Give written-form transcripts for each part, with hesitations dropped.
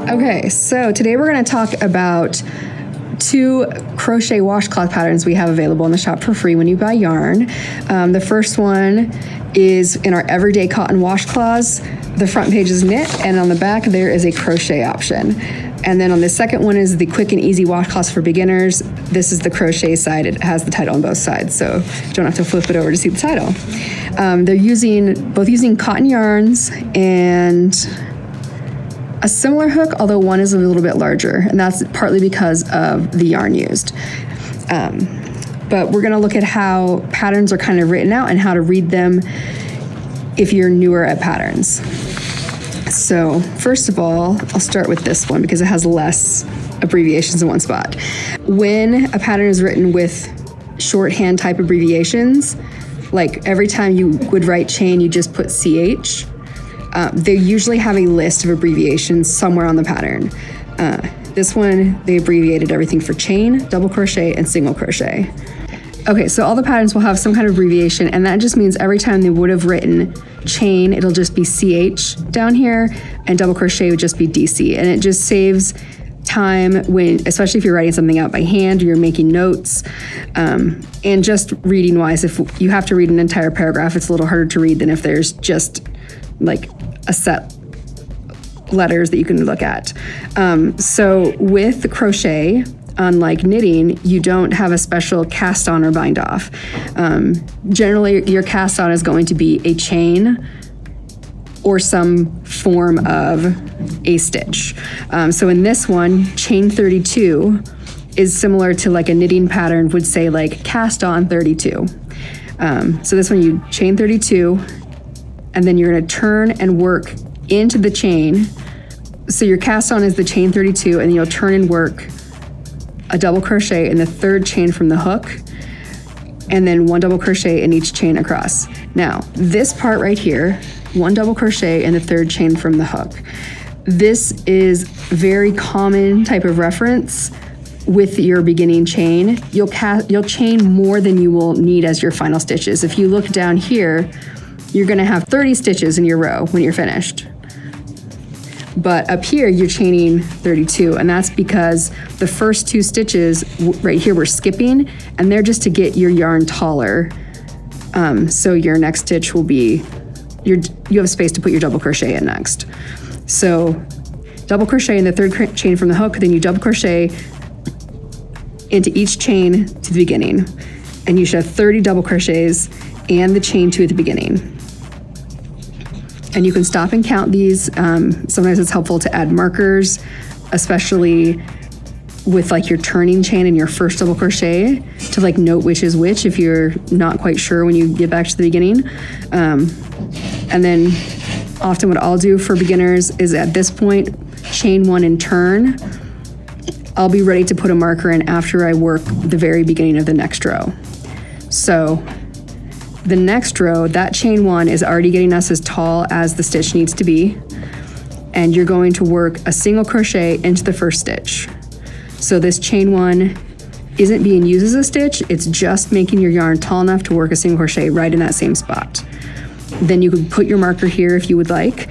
Okay, so today we're going to talk about 2 crochet washcloth patterns we have available in the shop for free when you buy yarn. The first one is in our everyday cotton washcloths. The front page is knit, and on the back there is a crochet option. And then on the second one is the quick and easy washcloths for beginners. This is the crochet side. It has the title on both sides, so you don't have to flip it over to see the title. They're both using cotton yarns and a similar hook, although one is a little bit larger, and that's partly because of the yarn used. But we're gonna look at how patterns are kind of written out and how to read them if you're newer at patterns. So first of all, I'll start with this one because it has less abbreviations in one spot. When a pattern is written with shorthand type abbreviations, like every time you would write chain, you just put CH, they usually have a list of abbreviations somewhere on the pattern. This one, they abbreviated everything for chain, double crochet, and single crochet. Okay, so all the patterns will have some kind of abbreviation, and that just means every time they would have written chain, it'll just be CH down here, and double crochet would just be DC. And it just saves time when, especially if you're writing something out by hand or you're making notes. And just reading wise, if you have to read an entire paragraph, it's a little harder to read than if there's just like a set letters that you can look at. So with the crochet, unlike knitting, you don't have a special cast on or bind off. Generally, your cast on is going to be a chain or some form of a stitch. So in this one, chain 32 is similar to like a knitting pattern would say like cast on 32. So this one you chain 32, and then you're gonna turn and work into the chain. So your cast on is the chain 32, and you'll turn and work a double crochet in the third chain from the hook, and then 1 double crochet in each chain across. Now, this part right here, 1 double crochet in the third chain from the hook. This is very common type of reference with your beginning chain. You'll chain more than you will need as your final stitches. If you look down here, you're gonna have 30 stitches in your row when you're finished. But up here, you're chaining 32, and that's because the first 2 stitches right here we're skipping, and they're just to get your yarn taller. So your next stitch will be, you have space to put your double crochet in next. So double crochet in the third chain from the hook, then you double crochet into each chain to the beginning. And you should have 30 double crochets and the chain 2 at the beginning. And you can stop and count these. Sometimes it's helpful to add markers, especially with like your turning chain and your first double crochet, to like note which is which if you're not quite sure when you get back to the beginning. And then often what I'll do for beginners is at this point, chain 1 and turn. I'll be ready to put a marker in after I work the very beginning of the next row. So the next row, that chain 1 is already getting us as tall as the stitch needs to be. And you're going to work a single crochet into the first stitch. So this chain 1 isn't being used as a stitch, it's just making your yarn tall enough to work a single crochet right in that same spot. Then you can put your marker here if you would like.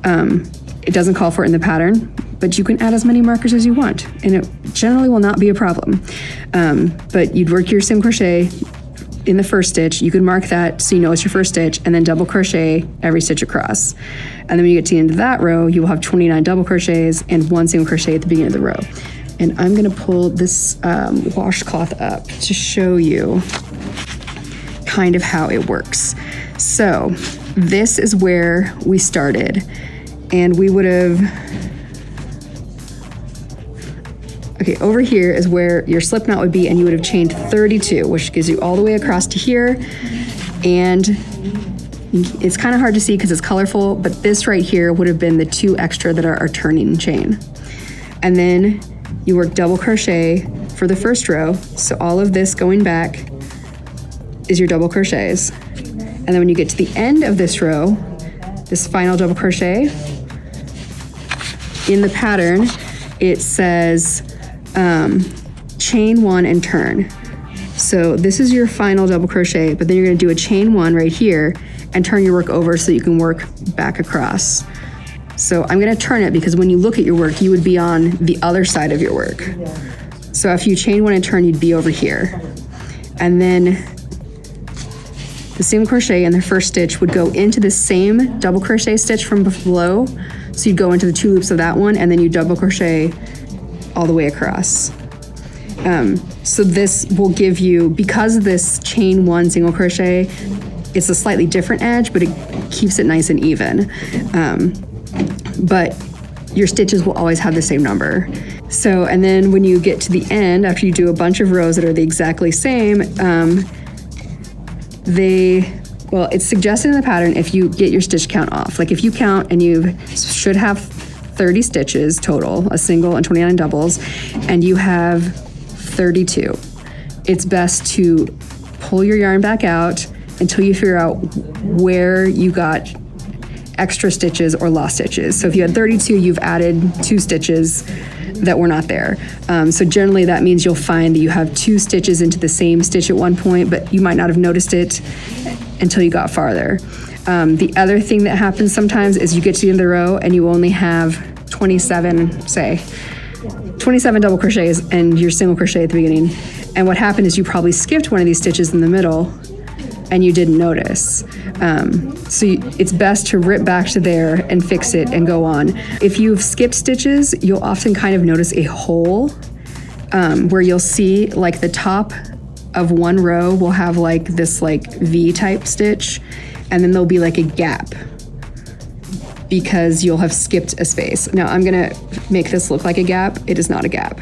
It doesn't call for it in the pattern, but you can add as many markers as you want, and it generally will not be a problem. But you'd work your single crochet in the first stitch, you could mark that so you know it's your first stitch, and then double crochet every stitch across. And then when you get to the end of that row, you will have 29 double crochets and 1 single crochet at the beginning of the row. And I'm gonna pull this washcloth up to show you kind of how it works. So this is where we started, and we would have, okay, over here is where your slip knot would be, and you would have chained 32, which gives you all the way across to here. And it's kind of hard to see because it's colorful, but this right here would have been the 2 extra that are our turning chain. And then you work double crochet for the first row. So all of this going back is your double crochets. And then when you get to the end of this row, this final double crochet, in the pattern, it says, chain 1 and turn. So this is your final double crochet, but then you're going to do a chain 1 right here and turn your work over so you can work back across. So I'm gonna turn it because when you look at your work, you would be on the other side of your work. So if you chain one and turn, you'd be over here. And then the single crochet in the first stitch would go into the same double crochet stitch from below. So you'd go into the 2 loops of that one, and then you double crochet all the way across. So this will give you, because this chain 1 single crochet, it's a slightly different edge, but it keeps it nice and even. But your stitches will always have the same number. So, and then when you get to the end, after you do a bunch of rows that are the exactly same, well, it's suggested in the pattern if you get your stitch count off. Like if you count and you should have 30 stitches total, a single and 29 doubles, and you have 32. It's best to pull your yarn back out until you figure out where you got extra stitches or lost stitches. So if you had 32, you've added 2 stitches that were not there. So generally that means you'll find that you have 2 stitches into the same stitch at one point, but you might not have noticed it until you got farther. The other thing that happens sometimes is you get to the end of the row and you only have 27 double crochets and your single crochet at the beginning. And what happened is you probably skipped one of these stitches in the middle and you didn't notice. It's best to rip back to there and fix it and go on. If you've skipped stitches, you'll often kind of notice a hole where you'll see like the top of one row will have like this like V type stitch, and then there'll be like a gap because you'll have skipped a space. Now I'm gonna make this look like a gap. It is not a gap.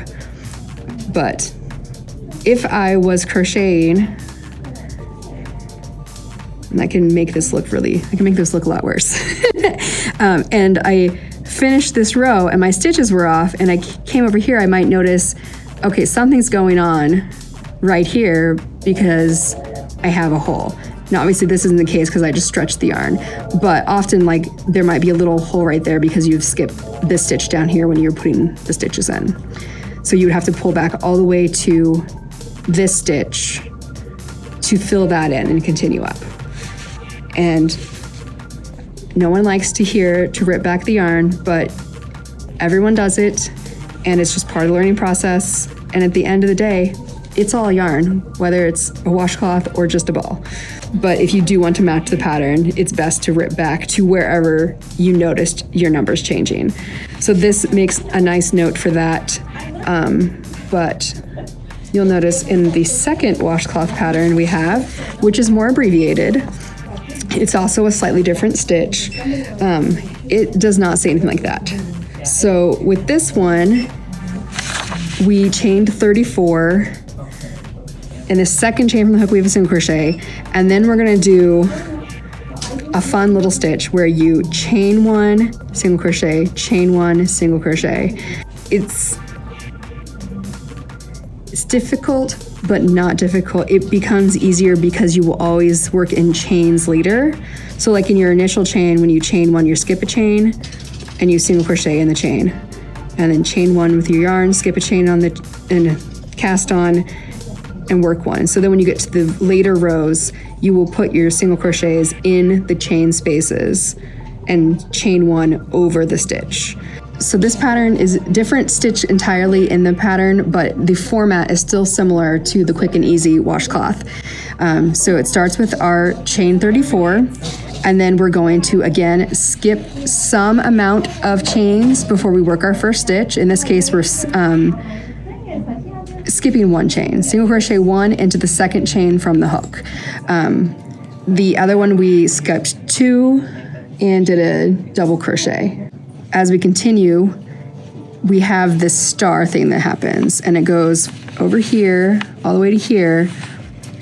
But if I was crocheting, and I can make this look a lot worse. And I finished this row and my stitches were off and I came over here, I might notice, okay, something's going on right here because I have a hole. Now, obviously this isn't the case because I just stretched the yarn, but often like there might be a little hole right there because you've skipped this stitch down here when you're putting the stitches in. So you would have to pull back all the way to this stitch to fill that in and continue up. And no one likes to rip back the yarn, but everyone does it, and it's just part of the learning process. And at the end of the day, it's all yarn, whether it's a washcloth or just a ball. But if you do want to match the pattern, it's best to rip back to wherever you noticed your numbers changing. So this makes a nice note for that. But you'll notice in the second washcloth pattern we have, which is more abbreviated, it's also a slightly different stitch. It does not say anything like that. So with this one, we chained 34. In the second chain from the hook, we have a single crochet, and then we're gonna do a fun little stitch where you chain 1, single crochet, chain 1, single crochet. It's difficult, but not difficult. It becomes easier because you will always work in chains later. So like in your initial chain, when you chain 1, you skip a chain and you single crochet in the chain, and then chain 1 with your yarn, skip a chain and cast on and work 1. So then when you get to the later rows, you will put your single crochets in the chain spaces and chain 1 over the stitch. So this pattern is different stitch entirely in the pattern, but the format is still similar to the quick and easy washcloth. So it starts with our chain 34, and then we're going to again skip some amount of chains before we work our first stitch. In this case, we're skipping 1 chain, single crochet 1 into the second chain from the hook. The other one we skipped 2 and did a double crochet. As we continue, we have this star thing that happens, and it goes over here all the way to here,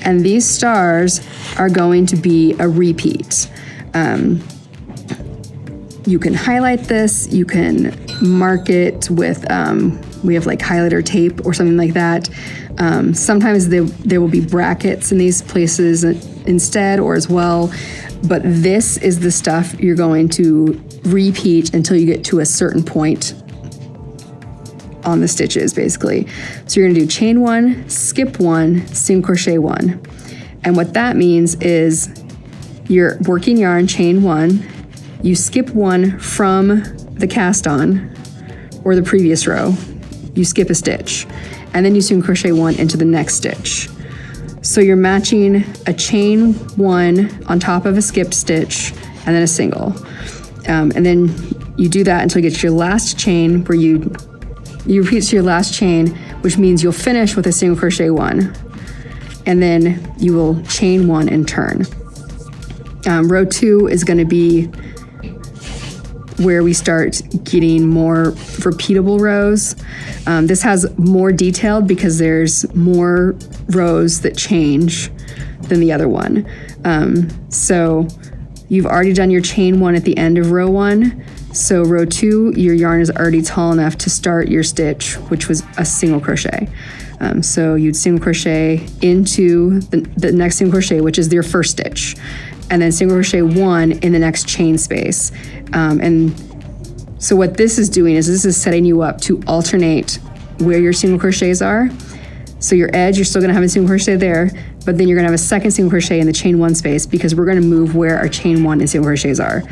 and these stars are going to be a repeat. You can highlight this, you can mark it with we have like highlighter tape or something like that. Sometimes there will be brackets in these places instead or as well, but this is the stuff you're going to repeat until you get to a certain point on the stitches, basically. So you're gonna do chain 1, skip 1, single crochet 1. And what that means is you're working yarn, chain 1, you skip one from the cast on or the previous row, you skip a stitch, and then you single crochet one into the next stitch. So you're matching a chain one on top of a skipped stitch and then a single. And then you do that until you get to your last chain, where you repeat to your last chain, which means you'll finish with a single crochet one. And then you will chain one and turn. Row 2 is going to be where we start getting more repeatable rows. This has more detailed because there's more rows that change than the other one. So you've already done your chain one at the end of row 1. So row 2, your yarn is already tall enough to start your stitch, which was a single crochet. So you'd single crochet into the next single crochet, which is your first stitch, and then single crochet one in the next chain space. And so what this is doing is this is setting you up to alternate where your single crochets are. So your edge, you're still gonna have a single crochet there, but then you're gonna have a second single crochet in the chain one space, because we're gonna move where our chain one and single crochets are.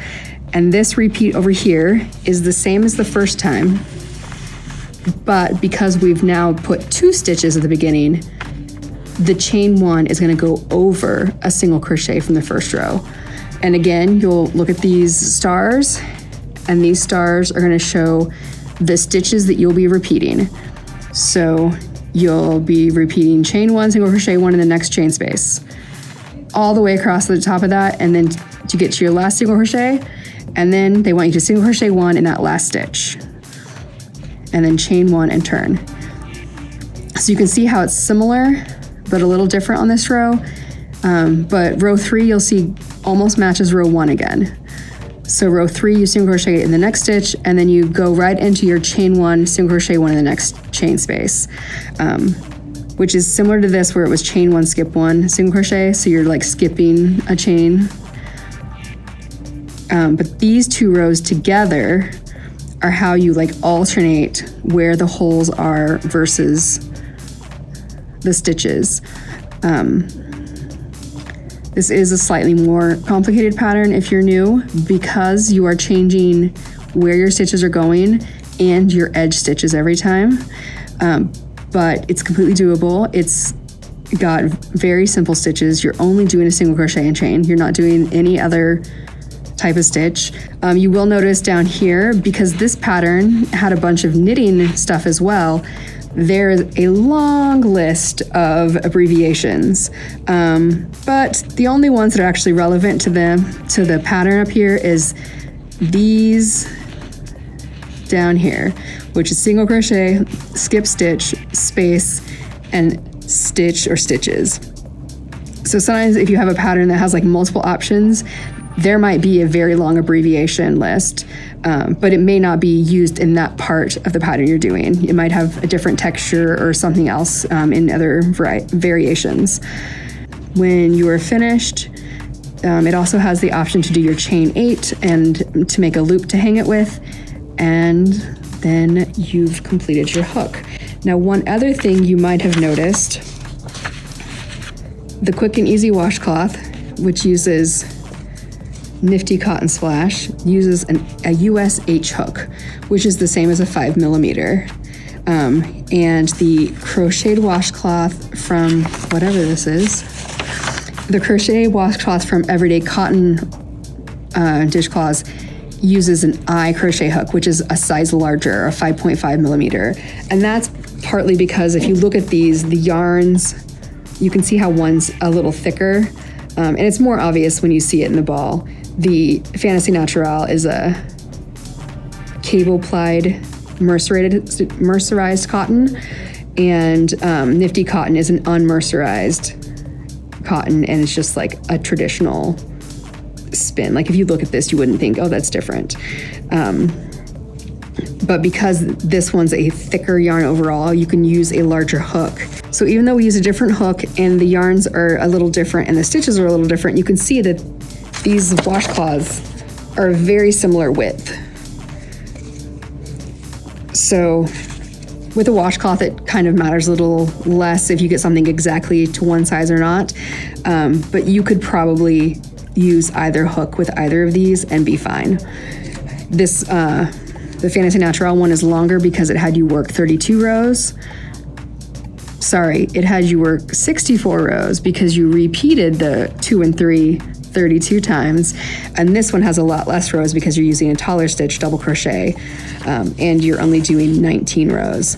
And this repeat over here is the same as the first time, but because we've now put 2 stitches at the beginning, the chain one is going to go over a single crochet from the first row. And again, you'll look at these stars, and these stars are going to show the stitches that you'll be repeating. So you'll be repeating chain one, single crochet one in the next chain space, all the way across to the top of that, and then to get to your last single crochet, and then they want you to single crochet one in that last stitch, and then chain one and turn. So you can see how it's similar, but a little different on this row. But row 3, you'll see almost matches row 1 again. So row 3, you single crochet in the next stitch, and then you go right into your chain one, single crochet one in the next chain space, which is similar to this, where it was chain one, skip one, single crochet. So you're like skipping a chain. But these 2 rows together are how you like alternate where the holes are versus the stitches. This is a slightly more complicated pattern if you're new, because you are changing where your stitches are going and your edge stitches every time. But it's completely doable. It's got very simple stitches. You're only doing a single crochet and chain. You're not doing any other type of stitch. You will notice down here, because this pattern had a bunch of knitting stuff as well, there's a long list of abbreviations, but the only ones that are actually relevant to the pattern up here is these down here, which is single crochet, skip stitch, space, and stitch or stitches. So sometimes if you have a pattern that has like multiple options, there might be a very long abbreviation list, but it may not be used in that part of the pattern you're doing. It might have a different texture or something else in other variations. When you are finished, it also has the option to do your chain 8 and to make a loop to hang it with, and then you've completed your hook. Now, one other thing you might have noticed, the Quick and Easy washcloth, which uses Nifty Cotton Splash, uses a US H hook, which is the same as a 5mm. And the crocheted washcloth from whatever this is, the crochet washcloth from Everyday Cotton dishcloths uses an I crochet hook, which is a size larger, a 5.5mm. And that's partly because if you look at these, the yarns, you can see how one's a little thicker, and it's more obvious when you see it in the ball. The Fantasy Natural is a cable-plied mercerized cotton, and Nifty Cotton is an unmercerized cotton, and it's just like a traditional spin. Like if you look at this, you wouldn't think, oh, that's different. But because this one's a thicker yarn overall, you can use a larger hook. So even though we use a different hook and the yarns are a little different and the stitches are a little different, you can see that these washcloths are a very similar width. So with a washcloth, it kind of matters a little less if you get something exactly to one size or not. But you could probably use either hook with either of these and be fine. This, the Fantasy Natural one is longer because it had you work 32 rows. Sorry, it had you work 64 rows because you repeated the 2 and 3 32 times. And this one has a lot less rows because you're using a taller stitch double crochet, and you're only doing 19 rows.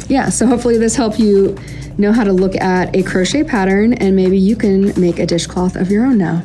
Yeah, so hopefully this helped you know how to look at a crochet pattern, and maybe you can make a dishcloth of your own now.